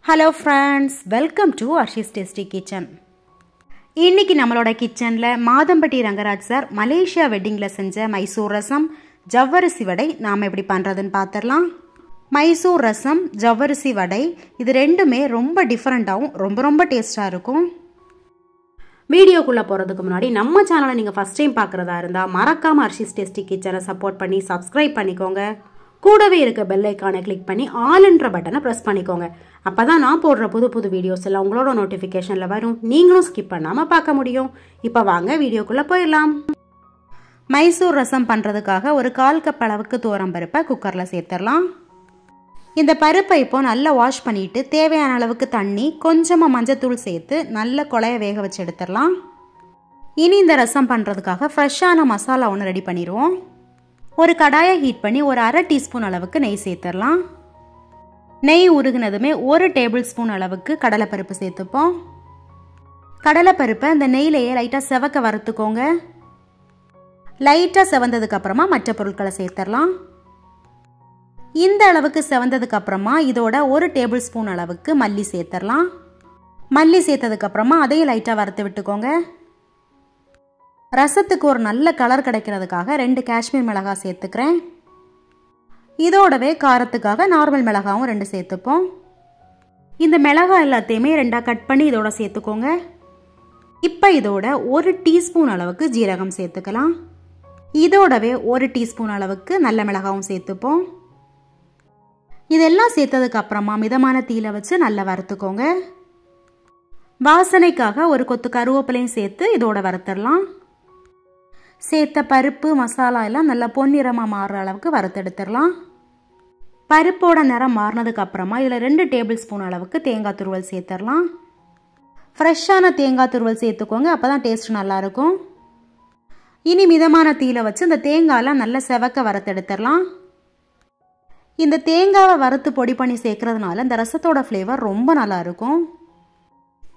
Hello friends, welcome to Arshis Tasty Kitchen. இன்னைக்கு நம்மளோட கிச்சன்ல மாதம்பட்டி ரங்கராஜ் சார் மலேசியா வெட்டிங்ல செஞ்ச மைசூர் ரசம் ஜவ்வரிசி வடை நாம எப்படி பண்றதுன்னு பார்த்தறலாம். மைசூர் ரசம் ஜவ்வரிசி வடை இது ரெண்டுமே ரொம்ப டிஃபரண்டாவும் ரொம்ப டேஸ்டா இருக்கும். வீடியோக்குள்ள போறதுக்கு முன்னாடி நம்ம சேனலை நீங்க ஃபர்ஸ்ட் டைம் பார்க்கறதா இருந்தா மறக்காம Arshis Tasty Kitchen சப்போர்ட் பண்ணி Subscribe பண்ணிக்கோங்க. கூடவே இருக்க பெல் ஐகானை கிளிக் பண்ணி ஆல்ன்ற பட்டனை பிரஸ் பண்ணிக்கோங்க. அப்பதான் நான் போடுற புது வீடியோஸ் எல்லாம் உங்களோட நோட்டிஃபிகேஷன்ல வரும். நீங்களும் ஸ்கிப் பண்ணாம பார்க்க முடியும். இப்போ வாங்க வீடியோக்குள்ள போயிடலாம். மைசூர் ரசம் பண்றதுக்காக ஒரு 1/4 கப் அளவுக்கு துவரம் பருப்பை குக்கர்ல சேர்த்துடலாம். இந்த பருப்பை இப்போ நல்லா வாஷ் பண்ணிட்டு தேவையான அளவுக்கு தண்ணி கொஞ்சமா மஞ்சத்தூள் சேர்த்து நல்ல கொலைய வேக வச்சு எடுத்துடலாம். இனி இந்த ரசம் பண்றதுக்காக ஃப்ரெஷ்ஷான மசாலா ஒன்று ரெடி பண்ணிடுவோம். ஒரு கடாயை ஹீட் பண்ணி ஒரு 1/2 டீஸ்பூன் அளவுக்கு நெய் சேர்த்துடலாம். நெய் உருகுனதுமே 1 டேபிள் ஸ்பூன் அளவுக்கு கடலைப்பருப்பு சேர்த்துப்போம். கடலைப்பருப்பை இந்த நெய்யிலேயே லைட்டாக செவக்க வறுத்துக்கோங்க. லைட்டாக செவந்ததுக்கு அப்புறமா மற்ற பொருட்களை சேர்த்துடலாம். இந்த அளவுக்கு செவந்ததுக்கு அப்புறமா இதோட 1 டேபிள் ஸ்பூன் அளவுக்கு மல்லி சேர்த்துடலாம். மல்லி சேர்த்ததுக்கு அப்புறமா அதையும் லைட்டாக வறுத்து விட்டுக்கோங்க. ரசத்துக்கு ஒரு நல்ல கலர் கிடைக்கிறதுக்காக 2 காஷ்மீர் மிளகாய் சேர்த்துக்கிறேன். இதோடவே காரத்துக்காக நார்மல் மிளகாவும் 2 சேர்த்துப்போம். இந்த மிளகாய் எல்லாத்தையுமே 2 கட் பண்ணி இதோட சேர்த்துக்கோங்க. இப்போ இதோட 1 டீஸ்பூன் அளவுக்கு ஜீரகம் சேர்த்துக்கலாம். இதோடவே 1 டீஸ்பூன் அளவுக்கு நல்ல மிளகாவும் சேர்த்துப்போம். இதெல்லாம் சேர்த்ததுக்கு அப்புறமா மிதமான தீயில வச்சு நல்லா வறுத்துக்கோங்க. வாசனைக்காக ஒரு கொத்து கருவேப்பிலையும் சேர்த்து இதோட வறுத்துடலாம். சேர்த்த பருப்பு மசாலா எல்லாம் நல்லா பொன்னிறமா மாறுற அளவுக்கு வறுத்தெடுத்துடலாம். பருப்போட நிறம் மாறினதுக்கு அப்புறமா இதில் 2 டேபிள் ஸ்பூன் அளவுக்கு தேங்காய் துருவல் சேர்த்துடலாம். ஃப்ரெஷ்ஷான தேங்காய் துருவல் சேர்த்துக்கோங்க, அப்போதான் டேஸ்ட் நல்லா இருக்கும். இனி மிதமான தீயில வச்சு இந்த தேங்காயெல்லாம் நல்லா செவக்க வறுத்தெடுத்துடலாம். இந்த தேங்காவை வறுத்து பொடி பண்ணி சேர்க்கறதுனால இந்த ரசத்தோட ஃப்ளேவர் ரொம்ப நல்லா இருக்கும்.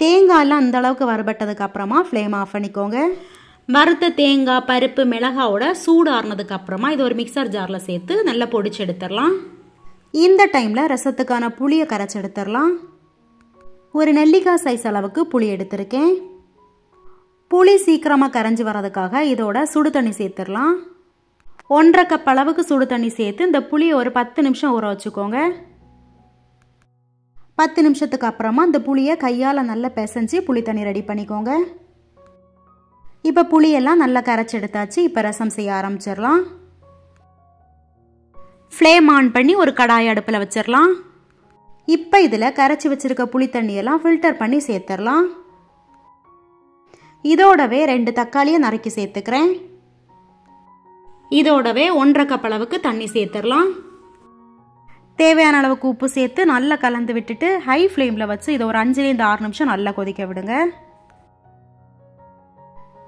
தேங்காயெல்லாம் இந்த அளவுக்கு வறுபட்டதுக்கு அப்புறமா ஃப்ளேம் ஆஃப் பண்ணிக்கோங்க. வறுத்த தேங்காய் பருப்பு மிளகாவோட சூடு ஆறுனதுக்கு அப்புறமா இது ஒரு மிக்சர் ஜார்ல சேர்த்து நல்லா பொடிச்சு எடுத்துடலாம். இந்த டைம்ல ரசத்துக்கான புளியை கரைச்சி எடுத்துடலாம். ஒரு நெல்லிக்காய் சைஸ் அளவுக்கு புளி எடுத்திருக்கேன். புளி சீக்கிரமா கரைஞ்சி வர்றதுக்காக இதோட சுடு தண்ணி சேர்த்துடலாம். 1/2 கப் அளவுக்கு சுடு தண்ணி சேர்த்து இந்த புளியை ஒரு 10 நிமிஷம் ஊற வச்சுக்கோங்க. 10 நிமிஷத்துக்கு அப்புறமா இந்த புளியை கையால் நல்லா பிசைஞ்சு புளி தண்ணி ரெடி பண்ணிக்கோங்க. இப்போ புளியெல்லாம் நல்லா கரைச்சி எடுத்தாச்சு. இப்போ ரசம் செய்ய ஆரம்பிச்சிடலாம். ஃப்ளேம் ஆன் பண்ணி ஒரு கடாய் அடுப்பில் வச்சிடலாம். இப்போ இதில் கரைச்சி வச்சிருக்க புளி தண்ணியெல்லாம் ஃபில்டர் பண்ணி சேர்த்துடலாம். இதோடவே 2 தக்காளியை நறுக்கி சேர்த்துக்கிறேன். இதோடவே 1/2 கப் அளவுக்கு தண்ணி சேர்த்துடலாம். தேவையான அளவுக்கு உப்பு சேர்த்து நல்லா கலந்து விட்டுட்டு ஹை ஃப்ளேமில் வச்சு இதை ஒரு 5லேருந்து 6 நிமிஷம் நல்லா கொதிக்க விடுங்க.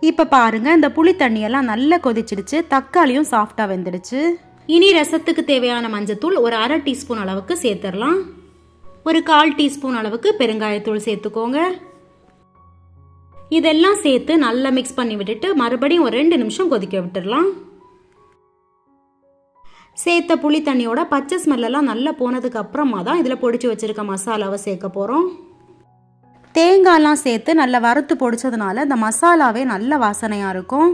இப்போ பாருங்க, இந்த புளி தண்ணியெல்லாம் நல்லா கொதிச்சிடுச்சு. தக்காளியும் சாஃப்டா வெந்துடுச்சு. இனி ரசத்துக்கு தேவையான மஞ்சத்தூள் ஒரு 1/2 டீஸ்பூன் அளவுக்கு சேர்த்துடலாம். ஒரு 1/4 டீஸ்பூன் அளவுக்கு பெருங்காயத்தூள் சேர்த்துக்கோங்க. இதெல்லாம் சேர்த்து நல்லா மிக்ஸ் பண்ணி விட்டுட்டு மறுபடியும் ஒரு 2 நிமிஷம் கொதிக்க விட்டுடலாம். சேர்த்த புளி தண்ணியோட பச்சை ஸ்மெல்லாம் நல்லா போனதுக்கு அப்புறமா தான் இதில் பொடிச்சு வச்சிருக்க மசாலாவை சேர்க்க போகிறோம். தேங்காயெல்லாம் சேர்த்து நல்லா வறுத்து பொடிச்சதுனால இந்த மசாலாவே நல்ல வாசனையாக இருக்கும்.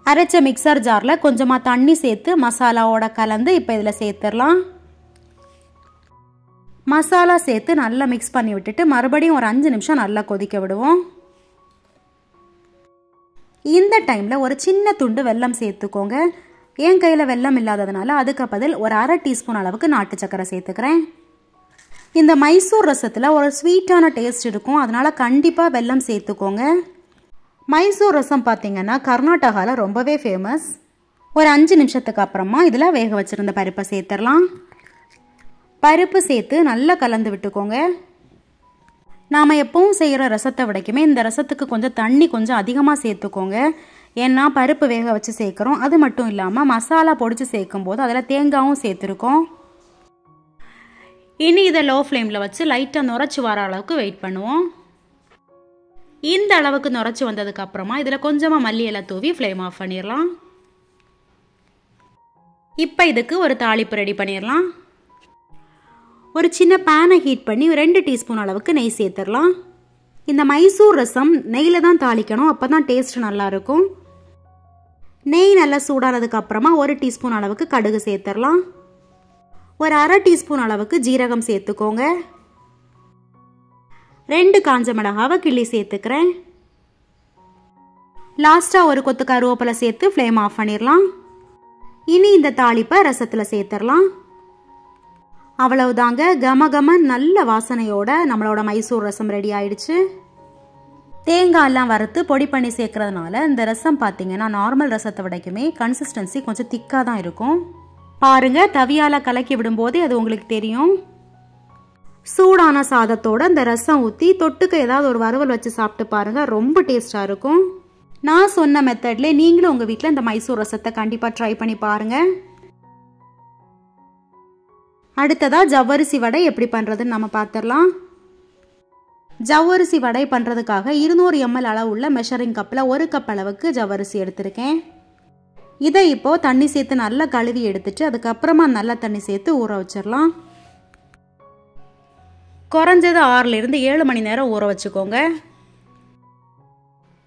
அரைச்ச மிக்சர் ஜாரில் கொஞ்சமாக தண்ணி சேர்த்து மசாலாவோட கலந்து இப்போ இதில் சேர்த்துடலாம். மசாலா சேர்த்து நல்லா மிக்ஸ் பண்ணி விட்டுட்டு மறுபடியும் ஒரு 5 நிமிஷம் நல்லா கொதிக்க விடுவோம். இந்த டைமில் ஒரு சின்ன துண்டு வெல்லம் சேர்த்துக்கோங்க. என் கையில் வெல்லம் இல்லாததுனால அதுக்கு பதில் ஒரு 1/2 டீஸ்பூன் அளவுக்கு நாட்டு சக்கரை சேர்த்துக்கிறேன். இந்த மைசூர் ரசத்தில் ஒரு ஸ்வீட்டான டேஸ்ட் இருக்கும், அதனால கண்டிப்பாக வெல்லம் சேர்த்துக்கோங்க. மைசூர் ரசம் பார்த்தீங்கன்னா கர்நாடகாவில் ரொம்பவே ஃபேமஸ். ஒரு 5 நிமிஷத்துக்கு அப்புறமா இதில் வேக வச்சுருந்த பருப்பை சேர்த்துடலாம். பருப்பு சேர்த்து நல்லா கலந்து விட்டுக்கோங்க. நாம் எப்பவும் செய்கிற ரசத்தை விடைக்குமே இந்த ரசத்துக்கு கொஞ்சம் தண்ணி கொஞ்சம் அதிகமாக சேர்த்துக்கோங்க. ஏன்னா பருப்பு வேக வச்சு சேர்க்குறோம். அது மட்டும் இல்லாமல் மசாலா பொடிச்சு சேர்க்கும் போது அதில் தேங்காயும் சேர்த்துருக்கோம். இனி இதை லோ ஃப்ளேமில் வச்சு லைட்டாக நுரைச்சி வர அளவுக்கு வெயிட் பண்ணுவோம். இந்த அளவுக்கு நுரைச்சி வந்ததுக்கு அப்புறமா இதில் கொஞ்சமாக மல்லி இலை தூவி ஃப்ளேம் ஆஃப் பண்ணிடலாம். இப்போ இதுக்கு ஒரு தாளிப்பு ரெடி பண்ணிடலாம். ஒரு சின்ன பேனை ஹீட் பண்ணி 2 டீஸ்பூன் அளவுக்கு நெய் சேர்த்துடலாம். இந்த மைசூர் ரசம் நெய்யில் தான் தாளிக்கணும், அப்போ தான் டேஸ்ட் நல்லாயிருக்கும். நெய் நல்லா சூடானதுக்கு அப்புறமா 1 டீஸ்பூன் அளவுக்கு கடுகு சேர்த்துடலாம். ஒரு 1/2 டீஸ்பூன் அளவுக்கு ஜீரகம் சேர்த்துக்கோங்க. 2 காஞ்ச மிளகாவை கிள்ளி சேர்த்துக்கிறேன். லாஸ்ட்டாக ஒரு கொத்து கருவேப்பிலை சேர்த்து ஃப்ளேம் ஆஃப் பண்ணிடலாம். இனி இந்த தாளிப்பை ரசத்தில் சேர்த்துடலாம். அவ்வளவுதாங்க, கம நல்ல வாசனையோட நம்மளோட மைசூர் ரசம் ரெடி ஆயிடுச்சு. தேங்காயெல்லாம் வறுத்து பொடி பண்ணி சேர்க்கறதுனால இந்த ரசம் பார்த்தீங்கன்னா நார்மல் ரசத்தை விடைக்குமே கன்சிஸ்டன்சி கொஞ்சம் திக்காக தான் இருக்கும். பாருங்க, தவியால் கலக்கி விடும்போதே அது உங்களுக்கு தெரியும். சூடான சாதத்தோட இந்த ரசம் ஊற்றி தொட்டுக்க ஏதாவது ஒரு வறுவல் வச்சு சாப்பிட்டு பாருங்க, ரொம்ப டேஸ்டாக இருக்கும். நான் சொன்ன மெத்தட்லேயே நீங்களும் உங்கள் வீட்டில் இந்த மைசூர் ரசத்தை கண்டிப்பாக ட்ரை பண்ணி பாருங்கள். அடுத்ததாக ஜவ்வரிசி வடை எப்படி பண்ணுறதுன்னு நம்ம பார்த்துடலாம். ஜவ்வரிசி வடை பண்ணுறதுக்காக 200 ml அளவுள்ள மெஷரிங் கப்பில் 1 கப் அளவுக்கு ஜவ்வரிசி எடுத்திருக்கேன். இதை இப்போது தண்ணி சேர்த்து நல்லா கழுவி எடுத்துட்டு அதுக்கப்புறமா நல்லா தண்ணி சேர்த்து ஊற வச்சிடலாம். குறைஞ்சது 6லிருந்து 7 மணி நேரம் ஊற வச்சுக்கோங்க.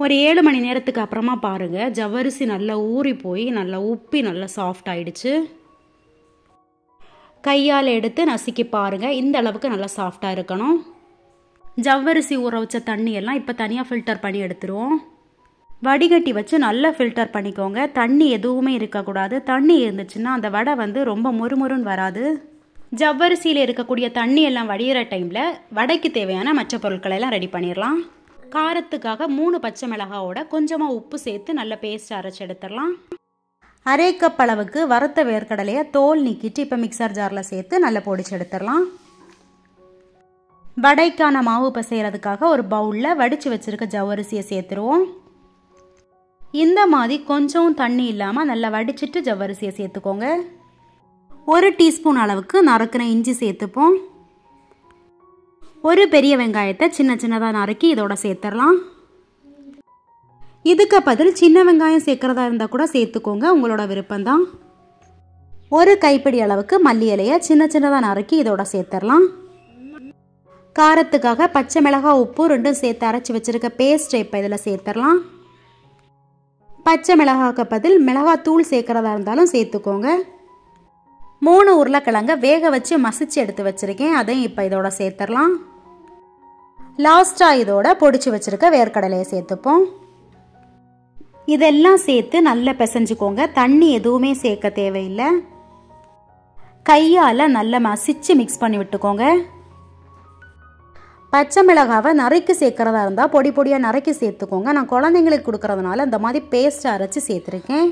ஒரு 7 மணி நேரத்துக்கு அப்புறமா பாருங்கள், ஜவ்வரிசி நல்லா ஊறி போய் நல்லா உப்பி நல்லா சாஃப்ட் ஆயிடுச்சு. கையால் எடுத்து நசுக்கி பாருங்கள், இந்த அளவுக்கு நல்லா சாஃப்டாக இருக்கணும். ஜவ்வரிசி ஊற வச்ச தண்ணியெல்லாம் இப்போ தனியாக ஃபில்டர் பண்ணி எடுத்துருவோம். வடிகட்டி வச்சு நல்லா ஃபில்டர் பண்ணிக்கோங்க. தண்ணி எதுவுமே இருக்கக்கூடாது. தண்ணி இருந்துச்சுன்னா அந்த வடை ரொம்ப முறுமுறுன்னு வராது. ஜவ்வரிசியில் இருக்கக்கூடிய தண்ணி எல்லாம் வடிகிற டைமில் வடைக்கு தேவையான மற்ற பொருட்களை எல்லாம் ரெடி பண்ணிடலாம். காரத்துக்காக 3 பச்சை மிளகாவோட கொஞ்சமாக உப்பு சேர்த்து நல்ல பேஸ்ட் அரைச்சி எடுத்துடலாம். 1/2 கப் அளவுக்கு வறுத்த வேர்க்கடலையை தோல் நீக்கிட்டு இப்போ மிக்சர் ஜாரில் சேர்த்து நல்லா பொடிச்சு எடுத்துடலாம். வடைக்கான மாவு பிசைறதுக்காக ஒரு பவுலில் வடித்து வச்சுருக்க ஜவ்வரிசியை சேர்த்துருவோம். இந்த மாதிரி கொஞ்சம் தண்ணி இல்லாமல் நல்லா வடிச்சிட்டு ஜவ்வரிசியை சேர்த்துக்கோங்க. 1 டீஸ்பூன் அளவுக்கு நறுக்கின இஞ்சி சேர்த்துப்போம். ஒரு பெரிய வெங்காயத்தை சின்ன சின்னதாக நறுக்கி இதோட சேர்த்துடலாம். இதுக்கு பதில் சின்ன வெங்காயம் சேர்க்குறதா இருந்தால் கூட சேர்த்துக்கோங்க, உங்களோட விருப்பம்தான். ஒரு கைப்பிடி அளவுக்கு மல்லி இலையை சின்ன சின்னதாக நறுக்கி இதோட சேர்த்துடலாம். காரத்துக்காக பச்சை மிளகாய் உப்பு 2 சேர்த்து அரைச்சி வச்சுருக்க பேஸ்ட்டை இப்போ இதில் சேர்த்துடலாம். பச்சை மிளகாய்க்கு பதில் மிளகாய் தூள் சேர்க்குறதா இருந்தாலும் சேர்த்துக்கோங்க. 3 உருளைக்கிழங்க வேக வச்சு மசிச்சு எடுத்து வச்சுருக்கேன், அதையும் இப்போ இதோட சேர்த்துடலாம். லாஸ்ட்டாக இதோட பொடிச்சு வச்சுருக்க வேர்க்கடலையை சேர்த்துப்போம். இதெல்லாம் சேர்த்து நல்லா பிசைஞ்சுக்கோங்க. தண்ணி எதுவுமே சேர்க்க தேவையில்லை. கையால் நல்லா மசிச்சு மிக்ஸ் பண்ணி விட்டுக்கோங்க. பச்சை மிளகாவை நறுக்கி சேர்க்குறதா இருந்தால் பொடி பொடியாக நறுக்கி சேர்த்துக்கோங்க. நான் குழந்தைங்களுக்கு கொடுக்குறதுனால இந்த மாதிரி பேஸ்ட் அரைச்சி சேர்த்துருக்கேன்.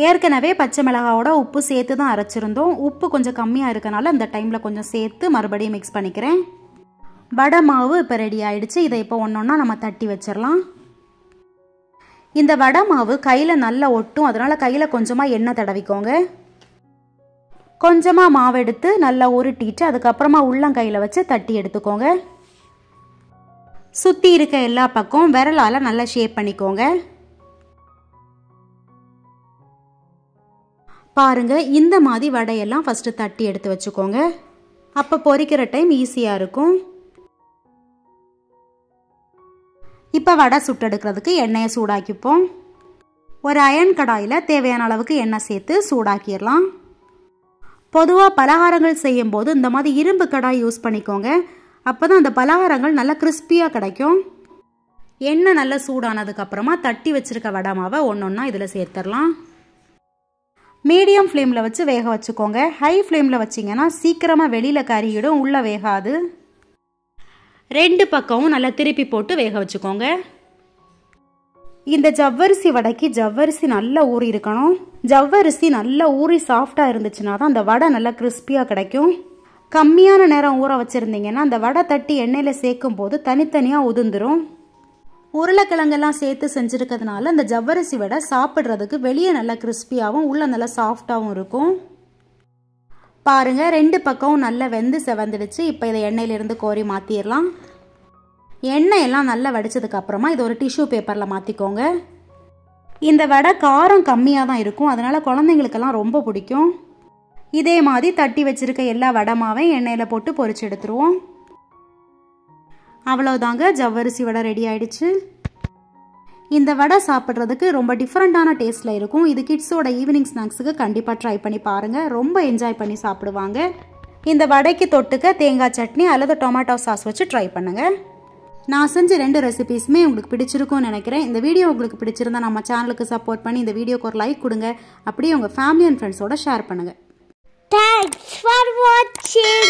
ஏற்கனவே பச்சை மிளகாவோட உப்பு சேர்த்து தான் அரைச்சிருந்தோம். உப்பு கொஞ்சம் கம்மியாக இருக்கனால இந்த டைமில் கொஞ்சம் சேர்த்து மறுபடியும் மிக்ஸ் பண்ணிக்கிறேன். வடை மாவு இப்போ ரெடி ஆயிடுச்சு. இதை இப்போ ஒன்றொன்னா நம்ம தட்டி வச்சிடலாம். இந்த வடை மாவு கையில் நல்லா ஒட்டும், அதனால் கையில் கொஞ்சமாக எண்ணெய் தடவிக்கோங்க. கொஞ்சமாக மாவு எடுத்து நல்லா உருட்டிட்டு அதுக்கப்புறமா உள்ளங்கையில் வச்சு தட்டி எடுத்துக்கோங்க. சுற்றி இருக்க எல்லா பக்கம் விரலால் நல்லா ஷேப் பண்ணிக்கோங்க. பாருங்க, இந்த மாதிரி வடையெல்லாம் ஃபஸ்ட்டு தட்டி எடுத்து வச்சுக்கோங்க. அப்போ பொரிக்கிற டைம் ஈஸியாக இருக்கும். இப்போ வடை சுட்டெடுக்கிறதுக்கு எண்ணெயை சூடாக்கிப்போம். ஒரு அயன் கடாயில் தேவையான அளவுக்கு எண்ணெய் சேர்த்து சூடாக்கிடலாம். பொதுவாக பலகாரங்கள் செய்யும்போது இந்த மாதிரி இரும்பு கடாய் யூஸ் பண்ணிக்கோங்க. அப்போ தான் அந்த பலகாரங்கள் நல்லா கிறிஸ்பியாக கிடைக்கும். எண்ணெய் நல்லா சூடானதுக்கப்புறமா தட்டி வச்சுருக்க வடை மாவை ஒன்றொன்னா இதில் சேர்த்துடலாம். மீடியம் ஃப்ளேமில் வச்சு வேக வச்சுக்கோங்க. ஹை ஃப்ளேமில் வச்சிங்கன்னா சீக்கிரமாக வெளியில் கறியிடும், உள்ளே வேகாது. 2 பக்கமும் நல்லா திருப்பி போட்டு வேக வச்சுக்கோங்க. இந்த ஜவ்வரிசி வடைக்கு ஜவ்வரிசி நல்லா ஊறி இருக்கணும். ஜவ்வரிசி நல்லா ஊறி சாஃப்டாக இருந்துச்சுன்னா தான் அந்த வடை நல்லா கிறிஸ்பியாக கிடைக்கும். கம்மியான நேரம் ஊற வச்சுருந்தீங்கன்னா அந்த வடை தட்டி எண்ணெயில் சேர்க்கும் போது தனித்தனியாக உதிர்ந்துடும். உருளைக்கிழங்கெல்லாம் சேர்த்து செஞ்சுருக்கிறதுனால இந்த ஜவ்வரிசி வடை சாப்பிட்றதுக்கு வெளியே நல்லா கிறிஸ்பியாகவும் உள்ளே நல்லா சாஃப்டாகவும் இருக்கும். பாருங்கள், 2 பக்கமும் நல்லா வெந்து செவந்துடுச்சு. இப்போ இதை எண்ணெயிலிருந்து கோரி மாற்றிடலாம். எண்ணெயெல்லாம் நல்லா வடித்ததுக்கப்புறமா இதை ஒரு டிஷ்யூ பேப்பரில் மாற்றிக்கோங்க. இந்த வடை காரம் கம்மியாக தான் இருக்கும், அதனால் குழந்தைங்களுக்கெல்லாம் ரொம்ப பிடிக்கும். இதே மாதிரி தட்டி வச்சிருக்க எல்லா வடை மாவையும் எண்ணெயில் போட்டு பொரிச்சு எடுத்துருவோம். அவ்வளோதாங்க, ஜவ்வரிசி வடை ரெடி ஆயிடுச்சு. இந்த வடை சாப்பிட்றதுக்கு ரொம்ப டிஃப்ரெண்ட்டான டேஸ்ட்டில் இருக்கும். இது கிட்ஸோட ஈவினிங் ஸ்நாக்ஸுக்கு கண்டிப்பாக ட்ரை பண்ணி பாருங்கள். ரொம்ப என்ஜாய் பண்ணி சாப்பிடுவாங்க. இந்த வடைக்கு தொட்டுக்க தேங்காய் சட்னி அல்லது டொமேட்டோ சாஸ் வச்சு ட்ரை பண்ணுங்கள். நான் செஞ்ச 2 ரெசிபீஸுமே உங்களுக்கு பிடிச்சிருக்கும்னு நினைக்கிறேன். இந்த வீடியோ உங்களுக்கு பிடிச்சிருந்தா நம்ம சேனலுக்கு சப்போர்ட் பண்ணி இந்த வீடியோக்கு ஒரு லைக் கொடுங்க. அப்படியே உங்கள் ஃபேமிலி அண்ட் ஃப்ரெண்ட்ஸோட ஷேர் பண்ணுங்கள். Thanks for watching.